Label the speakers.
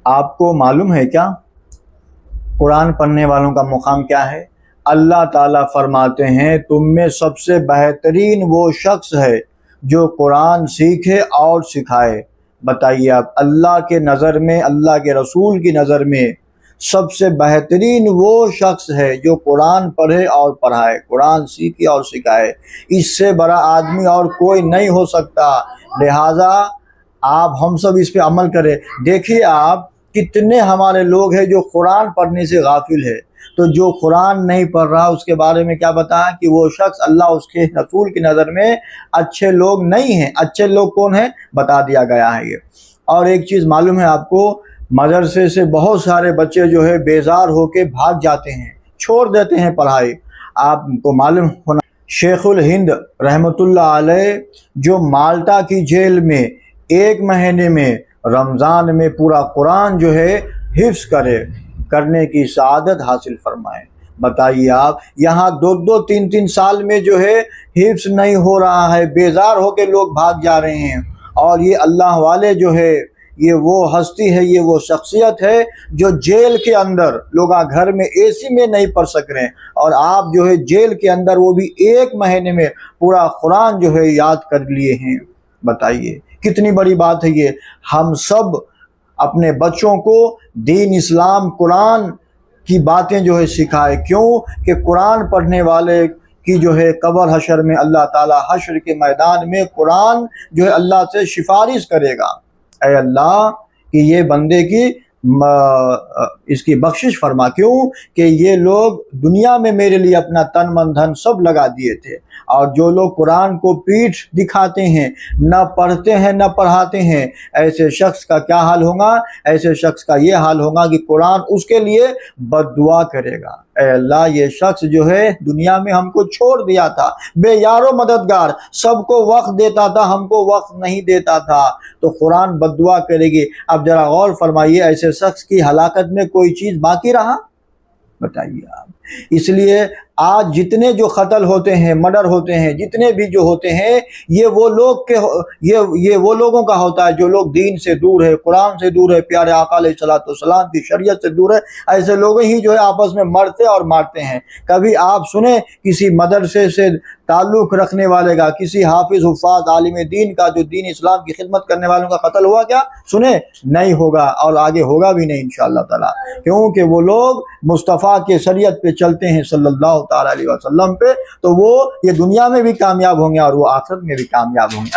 Speaker 1: आपको मालूम है क्या कुरान पढ़ने वालों का मुकाम क्या है? अल्लाह ताला फरमाते हैं तुम में सबसे बेहतरीन वो शख्स है जो कुरान सीखे और सिखाए। बताइए आप, अल्लाह के नज़र में, अल्लाह के रसूल की नज़र में सबसे बेहतरीन वो शख्स है जो कुरान पढ़े और पढ़ाए, कुरान सीखे और सिखाए। इससे बड़ा आदमी और कोई नहीं हो सकता। लिहाजा आप हम सब इस पे अमल करें। देखिए आप, कितने हमारे लोग हैं जो कुरान पढ़ने से गाफिल है। तो जो कुरान नहीं पढ़ रहा उसके बारे में क्या बताएं कि वो शख्स अल्लाह उसके रसूल की नज़र में अच्छे लोग नहीं हैं। अच्छे लोग कौन है बता दिया गया है ये। और एक चीज़ मालूम है आपको, मदरसे से बहुत सारे बच्चे जो है बेजार होके भाग जाते हैं, छोड़ देते हैं पढ़ाई। आपको मालूम होना, शेखुल हिंद रहमतुल्लाह अलैह जो माल्टा की जेल में एक महीने में रमज़ान में पूरा कुरान जो है हिफ्स करने की सआदत हासिल फरमाए। बताइए आप, यहाँ 2-2, 3-3 साल में जो है हिफ्स नहीं हो रहा है, बेजार होके लोग भाग जा रहे हैं। और ये अल्लाह वाले जो है, ये वो हस्ती है, ये वो शख्सियत है जो जेल के अंदर, लोग घर में एसी में नहीं पढ़ सक रहे हैं और आप जो है जेल के अंदर वो भी एक महीने में पूरा कुरान जो है याद कर लिए हैं। बताइए कितनी बड़ी बात है ये। हम सब अपने बच्चों को दीन, इस्लाम, कुरान की बातें जो है सिखाए। क्यों कि कुरान पढ़ने वाले की जो है कब्र हशर में अल्लाह ताला हशर के मैदान में कुरान जो है अल्लाह से सिफारिश करेगा, ऐ अल्लाह कि ये बंदे की इसकी बख्शिश फरमा। क्यों कि ये लोग दुनिया में मेरे लिए अपना तन मन धन सब लगा दिए थे। और जो लोग कुरान को पीठ दिखाते हैं, न पढ़ते हैं न पढ़ाते हैं, ऐसे शख्स का क्या हाल होगा? ऐसे शख्स का ये हाल होगा कि कुरान उसके लिए बद्दुआ करेगा। ऐ अल्लाह, ये शख्स जो है दुनिया में हमको छोड़ दिया था, बेयारो मददगार, सबको वक्त देता था, हमको वक्त नहीं देता था, तो कुरान बद्दुआ करेगी। अब जरा गौर फरमाइए, ऐसे शख्स की हलाकत में कोई चीज़ बाकी रहा? बताइए आप। इसलिए आज जितने जो कत्ल होते हैं, मर्डर होते हैं, जितने भी जो होते हैं, ये वो लोग के ये वो लोगों का होता है जो लोग दीन से दूर है, कुरान से दूर है, प्यारे आका अलैहिस्सलाम की शरीयत से दूर है। ऐसे लोग ही जो है आपस में मरते और मारते हैं। कभी आप सुने किसी मदरसे से ताल्लुक़ रखने वाले का, किसी हाफिज हुफ़ाज़ आलिम दीन का जो दीन इस्लाम की खिदमत करने वालों का कत्ल हुआ? क्या सुने? नहीं होगा और आगे होगा भी नहीं इंशाअल्लाह ताला। क्योंकि वो लोग मुस्तफ़ा के शरीयत पे चलते हैं सल्लल्लाहु ताला अलैहि वसल्लम पे, तो वो ये दुनिया में भी कामयाब होंगे और वो आखिरत में भी कामयाब होंगे।